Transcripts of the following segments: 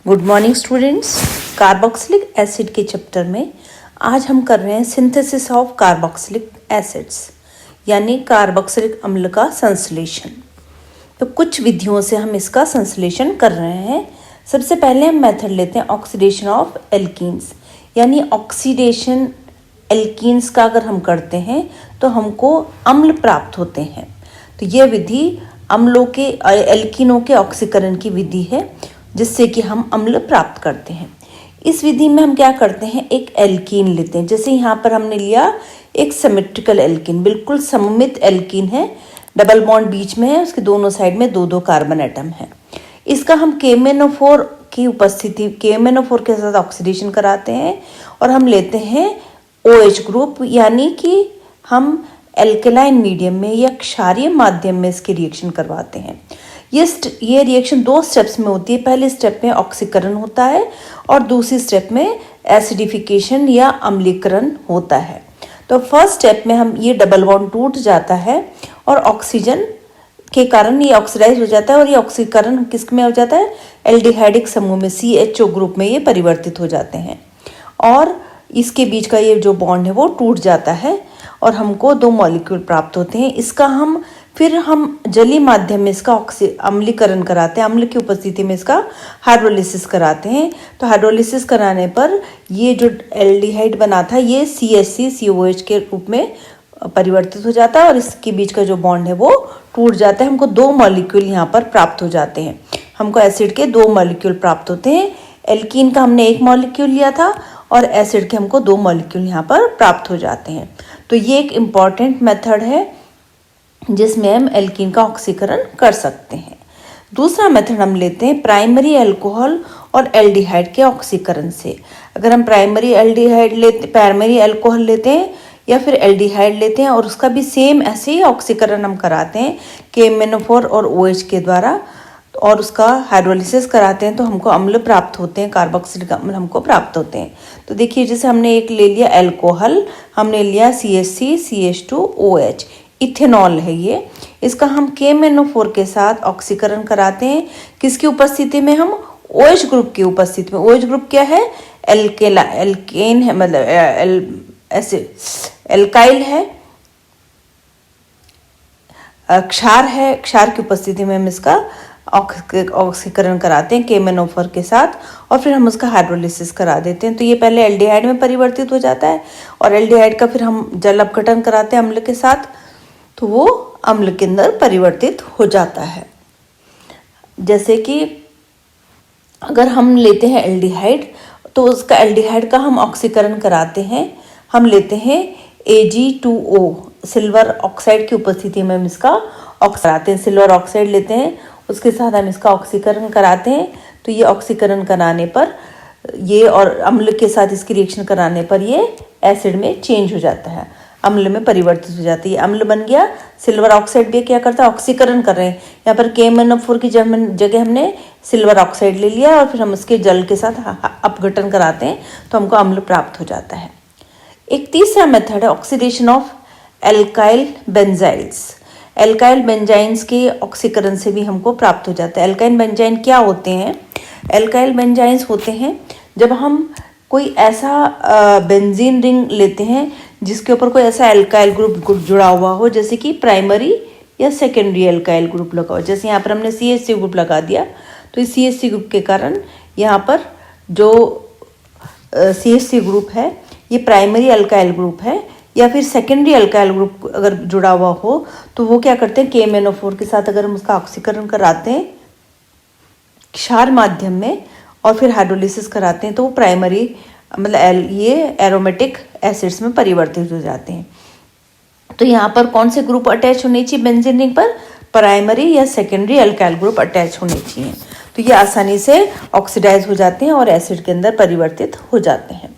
Good morning students. Carboxylic acid के chapter में आज हम कर रहे हैं सिंथेसिस ऑफ कार्बोक्सिलिक एसिड्स यानी कार्बोक्सिलिक अम्ल का संश्लेषण। तो कुछ विधियों से हम इसका संश्लेषण कर रहे हैं। सबसे पहले हम मेथड लेते हैं ऑक्सीडेशन ऑफ एल्कीन्स, यानी ऑक्सीडेशन एल्कीन्स का अगर हम करते हैं तो हमको अम्ल प्राप्त होते हैं। तो यह विधि अम्लों के एल्कीनों के ऑक्सीकरण की विधि है जिससे कि हम अम्ल प्राप्त करते हैं। इस विधि में हम क्या करते हैं, एक एल्कीन लेते हैं। जैसे यहाँ पर हमने लिया एक सिमेट्रिकल एल्कीन, बिल्कुल सममित एल्कीन है, डबल बॉन्ड बीच में है, उसके दोनों साइड में दो दो कार्बन एटम है। इसका हम KMnO4 की उपस्थिति, KMnO4 के साथ ऑक्सीडेशन कराते हैं और हम लेते हैं OH ग्रुप, यानी कि हम एल्केलाइन मीडियम में या क्षारीय माध्यम में इसके रिएक्शन करवाते हैं। ये रिएक्शन दो स्टेप्स में होती है। पहले स्टेप में ऑक्सीकरण होता है और दूसरी स्टेप में एसिडिफिकेशन या अम्लीकरण होता है। तो फर्स्ट स्टेप में हम ये डबल बॉन्ड टूट जाता है और ऑक्सीजन के कारण ये ऑक्सीडाइज हो जाता है और ये ऑक्सीकरण किस में हो जाता है, एल्डिहाइडिक समूह में CHO ग्रुप में ये परिवर्तित हो जाते हैं और इसके बीच का ये जो बॉन्ड है वो टूट जाता है और हमको दो मॉलिक्यूल प्राप्त होते हैं। इसका हम जलीय माध्यम में इसका अम्लीकरण कराते हैं, अम्ल की उपस्थिति में इसका हाइड्रोलिसिस कराते हैं। तो हाइड्रोलिसिस कराने पर ये जो एल्डिहाइड बना था ये CHCCOH के रूप में परिवर्तित हो जाता है और इसके बीच का जो बॉन्ड है वो टूट जाता है। हमको दो मॉलिक्यूल यहाँ पर प्राप्त हो जाते हैं। हमको एसिड के दो मॉलिक्यूल प्राप्त होते हैं। एल्कीन का हमने एक मॉलिक्यूल लिया था और एसिड के हमको दो मॉलिक्यूल यहाँ पर प्राप्त हो जाते हैं। तो ये एक इम्पॉर्टेंट मेथड है जिसमें हम एल्कीन का ऑक्सीकरण कर सकते हैं। दूसरा मेथड हम लेते हैं प्राइमरी अल्कोहल और एल्डिहाइड के ऑक्सीकरण से। अगर हम प्राइमरी अल्कोहल लेते हैं या फिर एल्डिहाइड लेते हैं और उसका भी सेम ऐसे ही ऑक्सीकरण हम कराते हैं KMnO4 और OH के द्वारा और उसका हाइड्रोलिसिस कराते हैं तो हमको अम्ल प्राप्त होते हैं, कार्बोक्सिलिक अम्ल हमको प्राप्त होते हैं। तो देखिए, जैसे हमने एक ले लिया अल्कोहल, हमने लिया CHCCH2OH, इथेनॉल है ये। इसका हम KMnO4 के साथ ऑक्सीकरण कराते हैं। किसकी उपस्थिति में, हम OH ग्रुप की उपस्थिति में। OH ग्रुप क्या है, एल्केन है, मतलब एल्काइल है, क्षार है। क्षार की उपस्थिति में हम इसका ऑक्सीकरण कराते हैं KMnO4 के साथ और फिर हम उसका हाइड्रोलिसिस करा देते हैं। तो ये पहले एल्डिहाइड में परिवर्तित हो जाता है और एल्डिहाइड का फिर हम जल अपघटन कराते हैं अम्ल के साथ, तो वो अम्ल के अंदर परिवर्तित हो जाता है। जैसे कि अगर हम लेते हैं एल्डिहाइड तो उसका एल्डिहाइड का हम ऑक्सीकरण कराते हैं। हम लेते हैं Ag2O, सिल्वर ऑक्साइड की उपस्थिति में हम इसका कराते हैं। सिल्वर ऑक्साइड लेते हैं, उसके साथ हम इसका ऑक्सीकरण कराते हैं। तो ये ऑक्सीकरण कराने पर ये और अम्ल के साथ इसकी रिएक्शन कराने पर ये एसिड में चेंज हो जाता है, अम्ल में परिवर्तित हो जाती है। अम्ल बन गया। सिल्वर ऑक्साइड भी क्या करता है, ऑक्सीकरण कर रहे हैं। यहाँ पर KMnO4 की जगह हमने सिल्वर ऑक्साइड ले लिया और फिर हम उसके जल के साथ अपघटन कराते हैं तो हमको अम्ल प्राप्त हो जाता है। एक तीसरा मेथड है ऑक्सीडेशन ऑफ एल्काइल बेंजाइल्स। एल्काइल बेंजाइन्स के ऑक्सीकरण से भी हमको प्राप्त हो जाता है। एल्काइल बेंजाइन क्या होते हैं, एल्काइल बेंजाइन्स होते हैं जब हम कोई ऐसा बेंजीन रिंग लेते हैं जिसके ऊपर कोई ऐसा एल्काइल ग्रुप जुड़ा हुआ हो, जैसे कि प्राइमरी या सेकेंडरी एल्काइल ग्रुप लगा हो। जैसे यहाँ पर हमने CHC ग्रुप लगा दिया तो इस CHC ग्रुप के कारण यहाँ पर जो CHC ग्रुप है ये प्राइमरी अल्काइल ग्रुप है या फिर सेकेंडरी अल्काइल ग्रुप अगर जुड़ा हुआ हो तो वो क्या करते हैं, KMnO4 के साथ अगर हम उसका ऑक्सीकरण कराते हैं क्षार माध्यम में और फिर हाइड्रोलिसिस कराते हैं तो वो प्राइमरी मतलब ये एरोमेटिक एसिड्स में परिवर्तित हो जाते हैं। तो यहाँ पर कौन से ग्रुप अटैच होने चाहिए बेंजीन रिंग पर, प्राइमरी या सेकेंडरी अल्काइल ग्रुप अटैच होने चाहिए। तो ये आसानी से ऑक्सीडाइज हो जाते हैं और एसिड के अंदर परिवर्तित हो जाते हैं।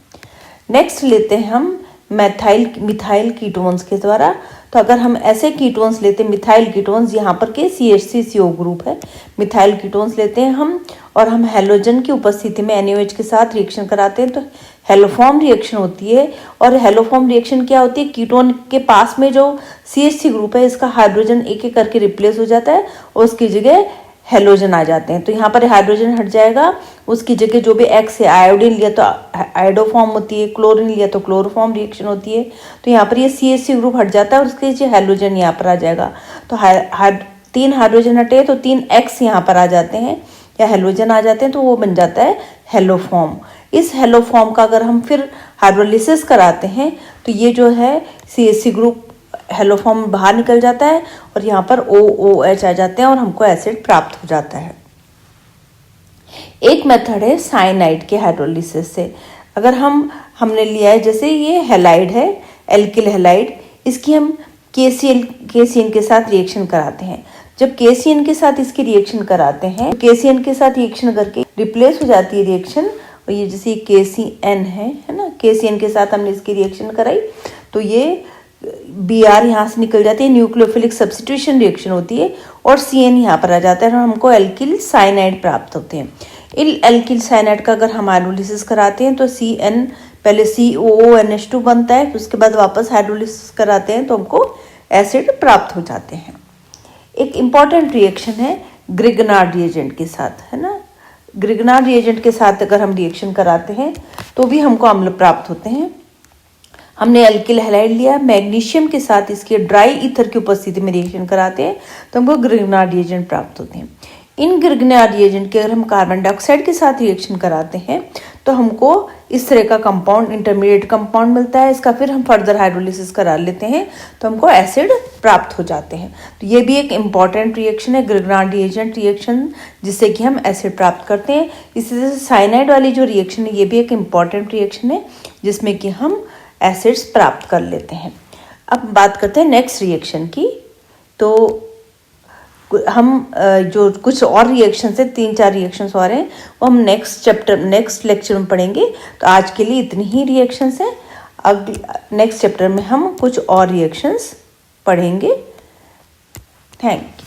नेक्स्ट लेते हैं हम मिथाइल कीटोन्स के द्वारा। तो अगर हम ऐसे कीटोन्स लेते हैं, मिथाइल कीटोन्स, यहाँ पर के CHCCO ग्रुप है, मिथाइल कीटोन्स लेते हैं हम और हम हेलोजन की उपस्थिति में NaOH के साथ रिएक्शन कराते हैं तो हेलोफॉर्म रिएक्शन होती है। और हेलोफॉर्म रिएक्शन क्या होती है, कीटोन के पास में जो CH3 ग्रुप है इसका हाइड्रोजन एक एक करके रिप्लेस हो जाता है और उसकी जगह हेलोजन आ जाते हैं। तो यहाँ पर हाइड्रोजन हट जाएगा उसकी जगह जो भी एक्स है, आयोडीन लिया तो आयोडोफॉर्म होती है, क्लोरीन लिया तो क्लोरोफॉर्म रिएक्शन होती है। तो यहाँ पर ये CH3 ग्रुप हट जाता है और उसके नीचे हेलोजन यहाँ पर आ जाएगा। तो 3 हाइड्रोजन हटे तो 3 एक्स यहाँ पर आ जाते हैं या हेलोजन आ जाते हैं, तो वो बन जाता है हेलोफॉर्म। इस हेलोफॉर्म का अगर हम फिर हाइड्रोलिसिस कराते हैं तो ये जो है CH3 ग्रुप हेलोफॉर्म बाहर निकल जाता है और यहाँ पर OOH आ जाते हैं और हमको एसिड प्राप्त हो जाता है। एक मेथड है साइनाइड के हाइड्रोलिसिस से। अगर हमने लिया है, जैसे ये हैलाइड है, एल्किल हैलाइड, इसकी हम KCN के साथ रिएक्शन कराते हैं। जब KCN के साथ इसकी रिएक्शन कराते हैं, KCN के साथ रिएक्शन करके रिप्लेस हो जाती है रिएक्शन, और ये जैसे KCN है ना, KCN के साथ हमने इसकी रिएक्शन कराई तो ये Br यहाँ से निकल जाती है, न्यूक्लियोफिलिक सब्स्टिट्यूशन रिएक्शन होती है और CN यहाँ पर आ जाता है और हमको एल्किल साइनाइड प्राप्त होते हैं। इन एल्किल साइनाइड का अगर हम हाइड्रोलिसिस कराते हैं तो CN पहले COONH2 बनता है, उसके बाद वापस हाइड्रोलिसिस कराते हैं तो हमको एसिड प्राप्त हो जाते हैं। एक इम्पॉर्टेंट रिएक्शन है ग्रिगनार्ड रिएजेंट के साथ, है ना। ग्रिगनार्ड रिएजेंट के साथ अगर हम रिएक्शन कराते हैं तो भी हमको अम्ल प्राप्त होते हैं। हमने एल्किल हैलाइड लिया, मैग्नीशियम के साथ इसके ड्राई ईथर की उपस्थिति में रिएक्शन कराते हैं तो हमको ग्रिगनार्ड रिएजेंट प्राप्त होते हैं। इन ग्रिगनार्ड रिएजेंट के अगर हम कार्बन डाइऑक्साइड के साथ रिएक्शन कराते हैं तो हमको इस तरह का कंपाउंड, इंटरमीडिएट कंपाउंड मिलता है। इसका फिर हम फर्दर हाइड्रोलिसिस करा लेते हैं तो हमको एसिड प्राप्त हो जाते हैं। तो ये भी एक इम्पॉर्टेंट रिएक्शन है, ग्रिगनार्ड रिएजेंट रिएक्शन, जिससे कि हम एसिड प्राप्त करते हैं। इसी तरह से साइनाइड वाली जो रिएक्शन है ये भी एक इम्पॉर्टेंट रिएक्शन है जिसमें कि हम एसिड्स प्राप्त कर लेते हैं। अब बात करते हैं नेक्स्ट रिएक्शन की। तो हम जो कुछ और रिएक्शंस है, 3-4 रिएक्शंस और हैं, वो हम नेक्स्ट लेक्चर में पढ़ेंगे। तो आज के लिए इतनी ही रिएक्शंस हैं। अब नेक्स्ट चैप्टर में हम कुछ और रिएक्शंस पढ़ेंगे। Thank you.